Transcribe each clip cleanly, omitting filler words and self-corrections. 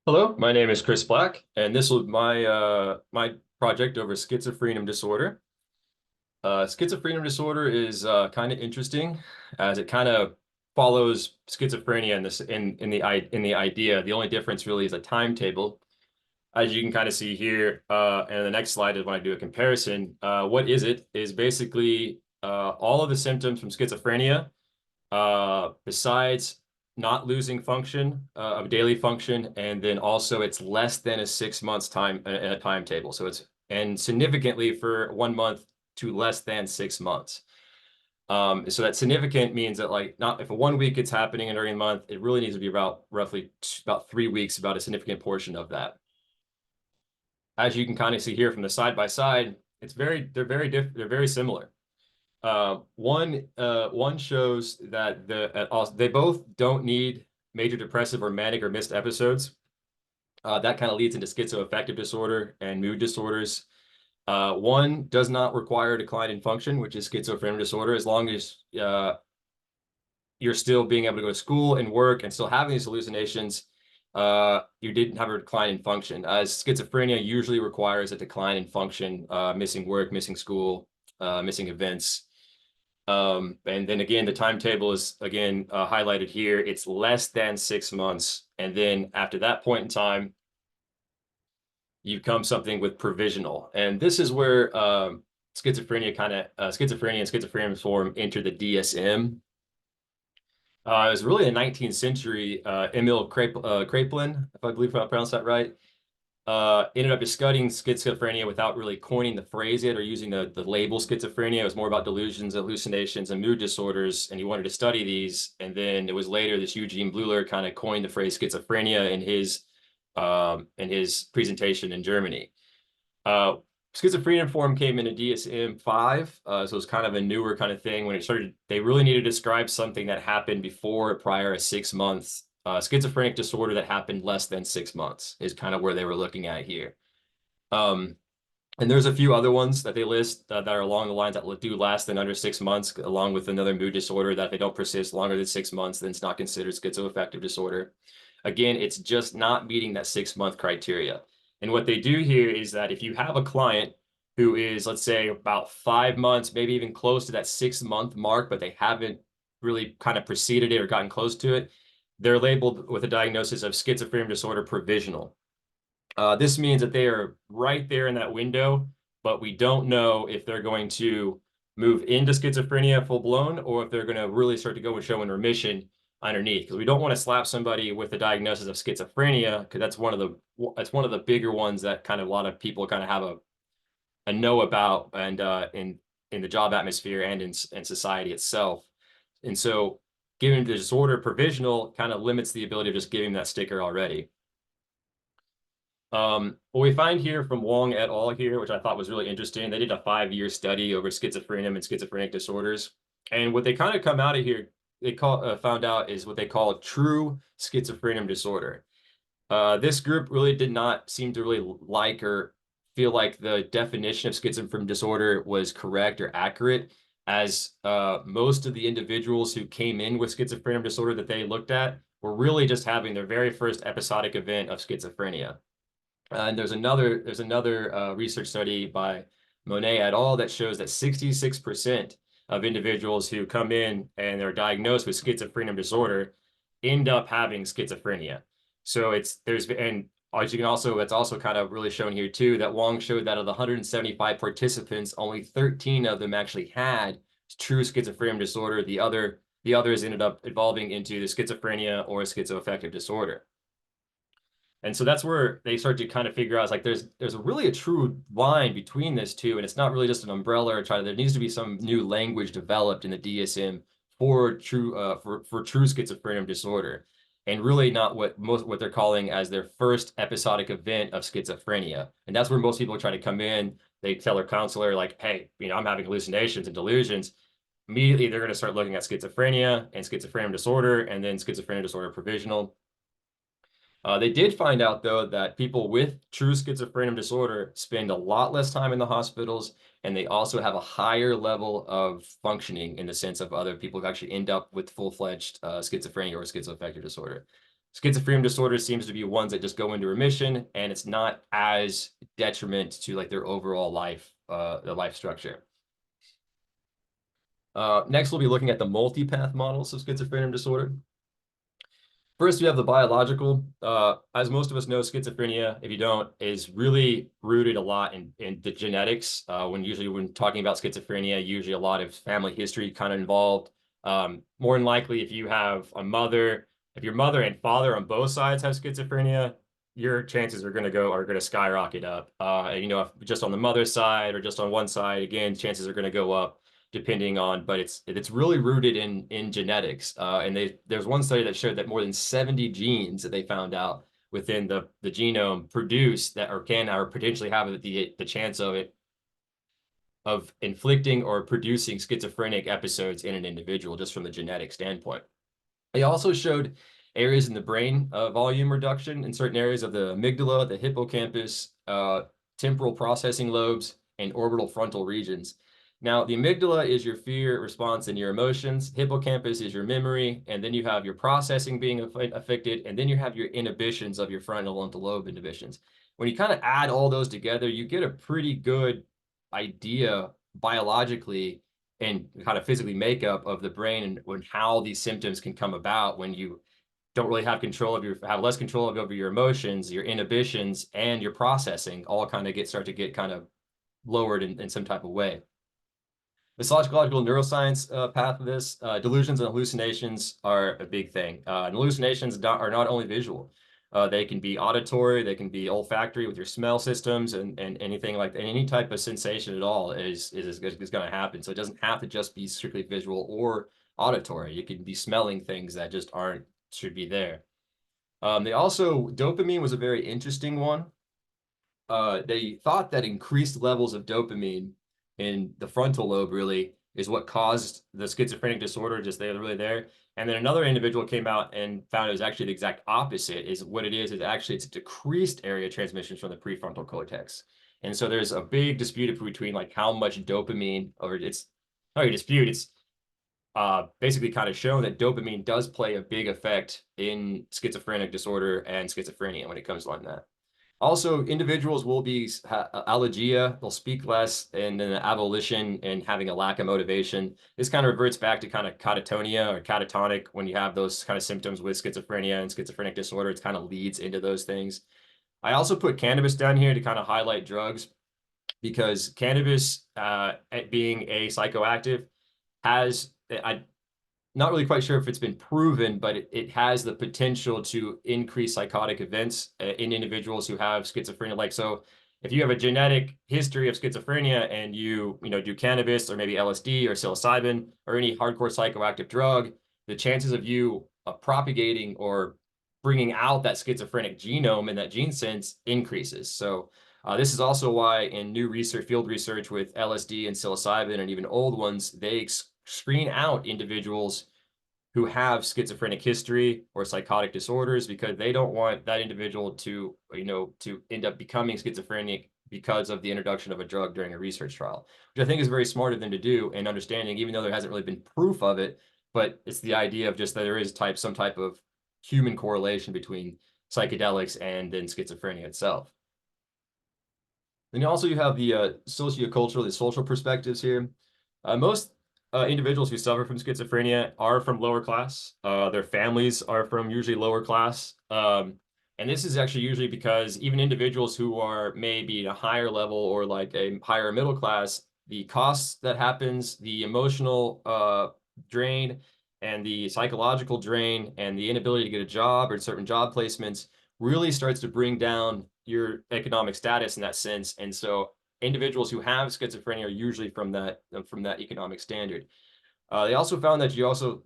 Hello, my name is Chris Black, and this was my project over schizophrenic disorder. Schizophrenic disorder is kind of interesting, as it kind of follows schizophrenia in this in the idea. The only difference really is a timetable, as you can kind of see here. And the next slide is when I do a comparison. What is it? Is basically all of the symptoms from schizophrenia besides not losing function of daily function, and then also it's less than a 6 months time in a timetable. So it's and significantly for 1 month to less than 6 months. So that significant means that like not if a 1 week it's happening during the month, it really needs to be about roughly about 3 weeks, about a significant portion of that. As you can kind of see here from the side by side, they're very similar. One shows that they both don't need major depressive or manic or missed episodes. That kind of leads into schizoaffective disorder and mood disorders. One does not require a decline in function, which is schizophrenic disorder, as long as you're still being able to go to school and work and still having these hallucinations. You didn't have a decline in function, as schizophrenia usually requires a decline in function, missing work, missing school, missing events. And then again, the timetable is again highlighted here. It's less than 6 months. And then after that point in time, you come something with provisional. And this is where schizophrenia and schizophreniform enter the DSM. It was really in the 19th century, Emil Kraepelin, if I believe I pronounced that right, ended up just studying schizophrenia without really coining the phrase yet or using the label schizophrenia. It was more about delusions, hallucinations, and mood disorders, and he wanted to study these. And then it was later this Eugene Bleuler kind of coined the phrase schizophrenia in his presentation in Germany. Schizophreniform came in a DSM-5, so it's kind of a newer kind of thing. When it started, they really needed to describe something that happened before or prior to 6 months. Schizophrenic disorder that happened less than 6 months is kind of where they were looking at here. Um, and there's a few other ones that they list that are along the lines that do less than under 6 months, along with another mood disorder that if they don't persist longer than 6 months, then it's not considered schizoaffective disorder. Again, it's just not meeting that 6 month criteria. And what they do here is that if you have a client who is, let's say, about 5 months, maybe even close to that 6 month mark, but they haven't really kind of preceded it or gotten close to it, they're labeled with a diagnosis of schizophrenia disorder provisional. This means that they are right there in that window, but we don't know if they're going to move into schizophrenia full blown or if they're going to really start to go and show in remission underneath. Because we don't want to slap somebody with the diagnosis of schizophrenia, because that's one of the bigger ones that kind of a lot of people kind of have a know about, and in the job atmosphere and in society itself. And so giving the disorder provisional kind of limits the ability of just giving that sticker already. What we find here from Wong et al. Here, which I thought was really interesting, they did a 5-year study over schizophrenia and schizophrenic disorders. And what they kind of come out of here, found out is what they call a true schizophrenic disorder. This group really did not seem to really like or feel like the definition of schizophrenic disorder was correct or accurate, as most of the individuals who came in with schizophrenic disorder that they looked at were really just having their very first episodic event of schizophrenia. And there's another research study by Monet et al. That shows that 66% of individuals who come in and are diagnosed with schizophrenia disorder end up having schizophrenia. So as you can also, that's also kind of really shown here too, that Wong showed that of the 175 participants, only 13 of them actually had true schizophrenia disorder. The others ended up evolving into the schizophrenia or schizoaffective disorder. And so that's where they start to kind of figure out, it's like there's really a true line between this two, and it's not really just an umbrella or try. There needs to be some new language developed in the DSM for true schizophrenia disorder, and really not what they're calling as their first episodic event of schizophrenia. And that's where most people try to come in. They tell their counselor like, "Hey, I'm having hallucinations and delusions." Immediately, they're going to start looking at schizophrenia and schizophrenia disorder, and then schizophrenia disorder provisional. They did find out, though, that people with true schizophrenia disorder spend a lot less time in the hospitals, and they also have a higher level of functioning in the sense of other people who actually end up with full-fledged schizophrenia or schizoaffective disorder. Schizophrenia disorder seems to be ones that just go into remission, and it's not as detriment to like their overall life, the life structure. Next, we'll be looking at the multipath models of schizophrenia disorder. First, we have the biological. As most of us know, schizophrenia, if you don't, is really rooted a lot in the genetics. When talking about schizophrenia, usually a lot of family history kind of involved. More than likely, if your mother and father on both sides have schizophrenia, your chances are going to skyrocket up. If just on the mother's side or just on one side, again, chances are going to go up depending on, but it's really rooted in genetics. And there's one study that showed that more than 70 genes that they found out within the genome produce that or potentially have the chance of inflicting or producing schizophrenic episodes in an individual just from the genetic standpoint. They also showed areas in the brain volume reduction in certain areas of the amygdala, the hippocampus, temporal processing lobes, and orbital frontal regions. Now, the amygdala is your fear response and your emotions. Hippocampus is your memory, and then you have your processing being affected, and then you have your inhibitions of your frontal lobe inhibitions. When you kind of add all those together, you get a pretty good idea biologically and kind of physically makeup of the brain and how these symptoms can come about when you don't really have less control over your emotions, your inhibitions, and your processing all kind of start to get kind of lowered in some type of way. The psychological neuroscience path of this, delusions and hallucinations are a big thing. And hallucinations are not only visual. They can be auditory, they can be olfactory with your smell systems and anything like that. Any type of sensation at all is going to happen. So it doesn't have to just be strictly visual or auditory. You can be smelling things that just should be there. Dopamine was a very interesting one. They thought that increased levels of dopamine in the frontal lobe really is what caused the schizophrenic disorder, just they're really there. And then another individual came out and found it was actually the exact opposite. Is what it is actually it's decreased area transmissions from the prefrontal cortex. And so there's a big dispute between like how much dopamine, or it's not a dispute, it's basically kind of shown that dopamine does play a big effect in schizophrenic disorder and schizophrenia when it comes like that. Also, individuals will be allergia, they'll speak less, and then avolition and having a lack of motivation. This kind of reverts back to kind of catatonia or catatonic when you have those kind of symptoms with schizophrenia and schizophrenic disorder. It kind of leads into those things. I also put cannabis down here to kind of highlight drugs because cannabis, being a psychoactive, I'm not really quite sure if it's been proven, but it has the potential to increase psychotic events in individuals who have schizophrenia. Like, so if you have a genetic history of schizophrenia and you do cannabis or maybe LSD or psilocybin or any hardcore psychoactive drug, the chances of you propagating or bringing out that schizophrenic genome in that gene sense increases. So this is also why in new research, field research with LSD and psilocybin and even old ones, they screen out individuals who have schizophrenic history or psychotic disorders because they don't want that individual to end up becoming schizophrenic because of the introduction of a drug during a research trial, which I think is very smart of them to do and understanding, even though there hasn't really been proof of it, but it's the idea of just that there is some type of human correlation between psychedelics and then schizophrenia itself. Then also you have the sociocultural, the social perspectives here. Most individuals who suffer from schizophrenia are from lower class. Their families are from usually lower class. And this is actually usually because even individuals who are maybe a higher level or like a higher middle class, the costs that happens, the emotional drain and the psychological drain and the inability to get a job or certain job placements really starts to bring down your economic status in that sense. And so individuals who have schizophrenia are usually from that economic standard. They also found that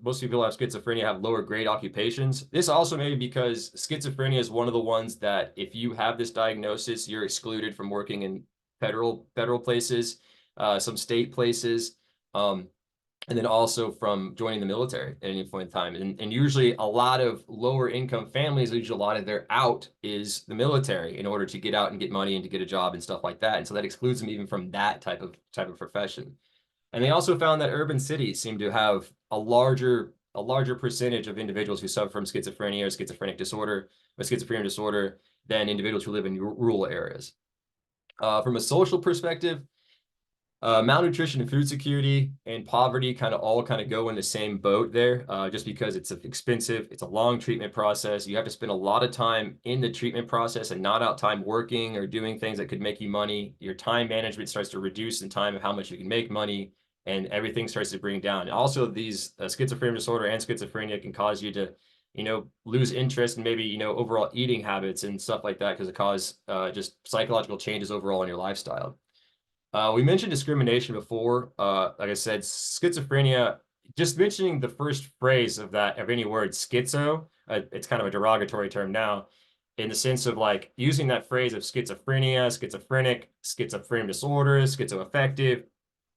most people who have schizophrenia have lower grade occupations. This also may be because schizophrenia is one of the ones that if you have this diagnosis, you're excluded from working in federal places, some state places, and then also from joining the military at any point in time. And usually a lot of lower income families, usually a lot of their out is the military in order to get out and get money and to get a job and stuff like that. And so that excludes them even from that type of profession. And they also found that urban cities seem to have a larger a larger percentage of individuals who suffer from schizophrenia or schizophrenic disorder or schizophrenia disorder than individuals who live in rural areas. From a social perspective, malnutrition and food security and poverty kind of all kind of go in the same boat there, just because it's expensive. It's a long treatment process. You have to spend a lot of time in the treatment process and not out time working or doing things that could make you money. Your time management starts to reduce in time of how much you can make money, and everything starts to bring down. Also, these schizophrenia disorder and schizophrenia can cause you to, lose interest in maybe, overall eating habits and stuff like that because it causes just psychological changes overall in your lifestyle. We mentioned discrimination before. Like I said, schizophrenia, just mentioning the first phrase of any word, schizo, it's kind of a derogatory term now, in the sense of like using that phrase of schizophrenia, schizophrenic, schizophrenic disorder, schizoaffective,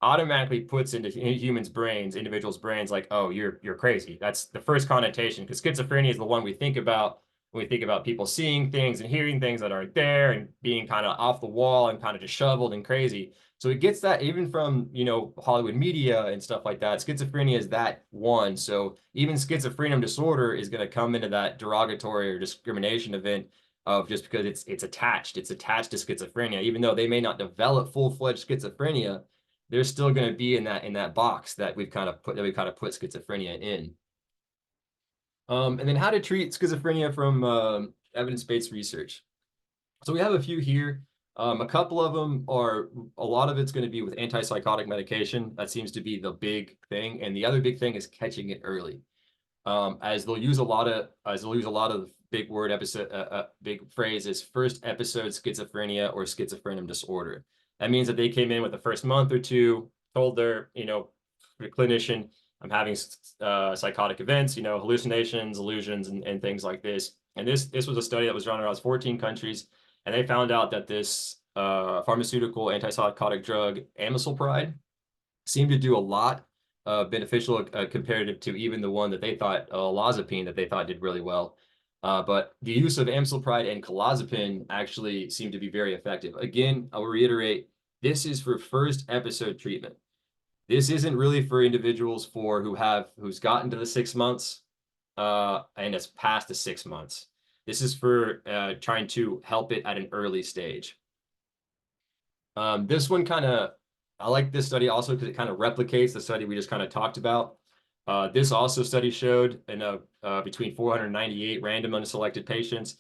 automatically puts into individuals' brains, like, oh, you're crazy. That's the first connotation, because schizophrenia is the one we think about when we think about people seeing things and hearing things that aren't there and being kind of off the wall and kind of disheveled and crazy. So it gets that even from, Hollywood media and stuff like that. Schizophrenia is that one. So even schizophrenic disorder is going to come into that derogatory or discrimination event of just because it's attached to schizophrenia. Even though they may not develop full-fledged schizophrenia, they're still going to be in that box that we've kind of put schizophrenia in. And then how to treat schizophrenia from evidence-based research. So we have a few here. A couple of them are, a lot of it's going to be with antipsychotic medication. That seems to be the big thing. And the other big thing is catching it early. As they'll use a lot of big phrases, first episode schizophrenia or schizophrenic disorder. That means that they came in with the first month or two, told their, clinician, I'm having psychotic events, hallucinations, illusions, and things like this. And this was a study that was run across 14 countries, and they found out that this pharmaceutical antipsychotic drug, amisulpride, seemed to do a lot beneficial comparative to even the one that they thought, olanzapine, that they thought did really well. But the use of amisulpride and clozapine actually seemed to be very effective. Again, I will reiterate, this is for first episode treatment. This isn't really for individuals who's gotten to the 6 months and it's past the 6 months. This is for trying to help it at an early stage. This one I like this study also because it kind of replicates the study we just kind of talked about. This also study showed in between 498 random unselected patients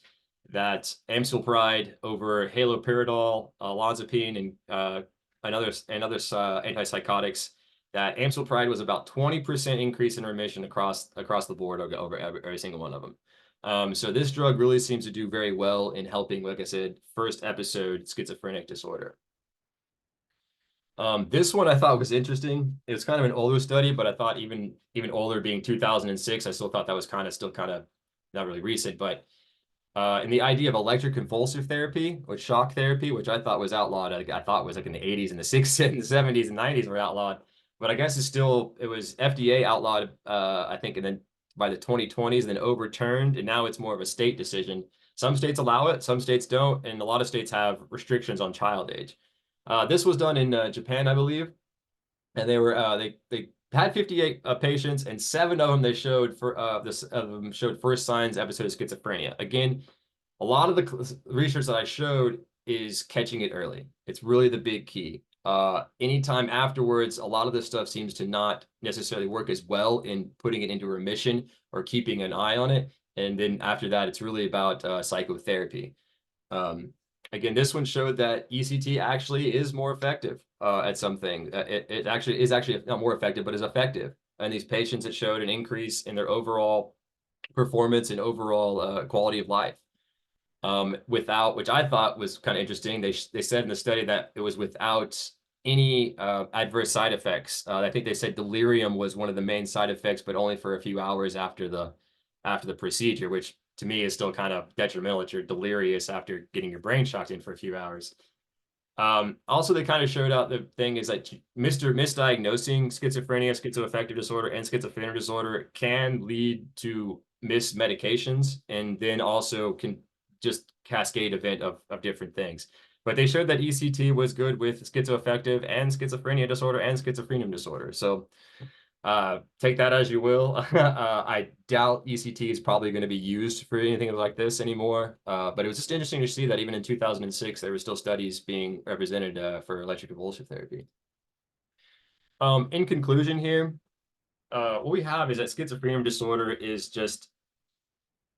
that amisulpride over haloperidol, olanzapine, and other antipsychotics, that amisulpride was about 20% increase in remission across the board over every single one of them. So this drug really seems to do very well in helping, like I said, first episode schizophrenic disorder. This one I thought was interesting. It's kind of an older study, but I thought even older, being 2006, I still thought that was still not really recent, but in the idea of electroconvulsive therapy or shock therapy, which I thought was outlawed. I thought was like in the 80s and the 60s and the 70s and 90s were outlawed, but I guess it was FDA outlawed, I think, and then by the 2020s, and then overturned, and now it's more of a state decision. Some states allow it, some states don't, and a lot of states have restrictions on child age. This was done in Japan, I believe, and they had 58 patients, and 7 of them showed first signs episode of schizophrenia. Again, a lot of the research that I showed is catching it early. It's really the big key. Anytime afterwards, a lot of this stuff seems to not necessarily work as well in putting it into remission or keeping an eye on it. And then after that, it's really about psychotherapy. Again, this one showed that ECT actually is more effective at something. It actually is not more effective, but is effective. And these patients, it showed an increase in their overall performance and overall quality of life. Which I thought was kind of interesting. They said in the study that it was without any adverse side effects. I think they said delirium was one of the main side effects, but only for a few hours after the procedure, which to me is still kind of detrimental that you're delirious after getting your brain shocked in for a few hours. Also, they kind of showed out the thing is that misdiagnosing schizophrenia, schizoaffective disorder, and schizophrenia disorder can lead to missed medications, and then also can just cascade event of different things. But they showed that ECT was good with schizoaffective and schizophrenia disorder and schizophrenia disorder. So Take that as you will. I doubt ECT is probably going to be used for anything like this anymore. But it was just interesting to see that even in 2006, there were still studies being represented for electroconvulsive therapy. In conclusion here, what we have is that schizophrenia disorder is just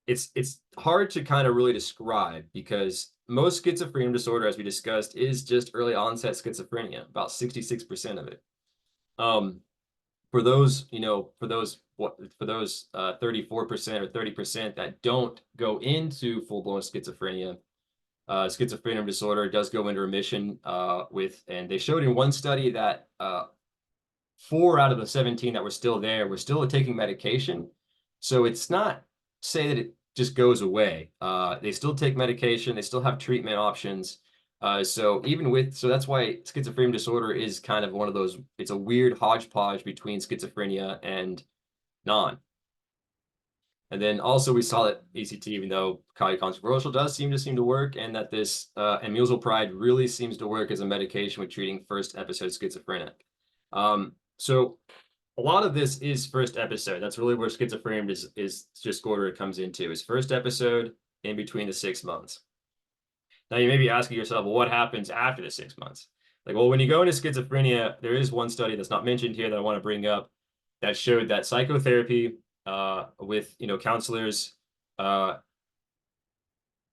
it's hard to kind of really describe because most schizophrenia disorder, as we discussed, is just early onset schizophrenia, about 66% of it. Um, for those, for those 34% or 30% that don't go into full-blown schizophrenia, schizophrenia disorder does go into remission and they showed in one study that 4 out of the 17 that were still there were still taking medication. So it's not say that it just goes away. They still take medication, they still have treatment options. So that's why schizophrenia disorder is kind of one of those, it's a weird hodgepodge between schizophrenia and non. And then also we saw that ECT, even though highly controversial, does seem to work, and that this amisulpride really seems to work as a medication with treating first episode schizophrenic. So a lot of this is first episode. That's really where schizophrenia is just order it comes into, is first episode in between the 6 months. Now you may be asking yourself, well, what happens after the 6 months? Like, well, when you go into schizophrenia, there is one study that's not mentioned here that I want to bring up that showed that psychotherapy with counselors uh,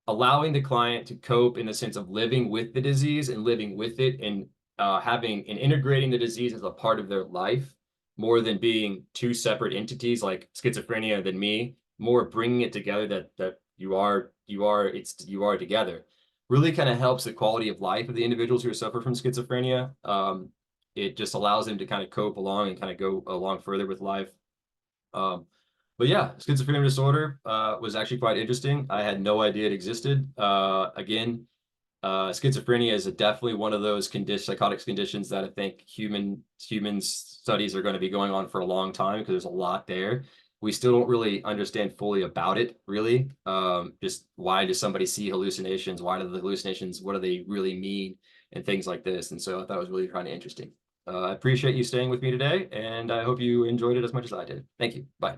allowing the client to cope in the sense of living with the disease and living with it and having and integrating the disease as a part of their life more than being two separate entities like schizophrenia than me, more bringing it together that you are together really kind of helps the quality of life of the individuals who suffer from schizophrenia. It just allows them to kind of cope along and kind of go along further with life. Um, but yeah, schizophrenia disorder was actually quite interesting. I had no idea it existed. Again, schizophrenia is definitely one of those psychotic conditions that I think humans studies are going to be going on for a long time because there's a lot there. We still don't really understand fully about it, really. Just why does somebody see hallucinations? Why do the hallucinations, what do they really mean? And things like this. And so I thought it was really kind of interesting. I appreciate you staying with me today, and I hope you enjoyed it as much as I did. Thank you. Bye.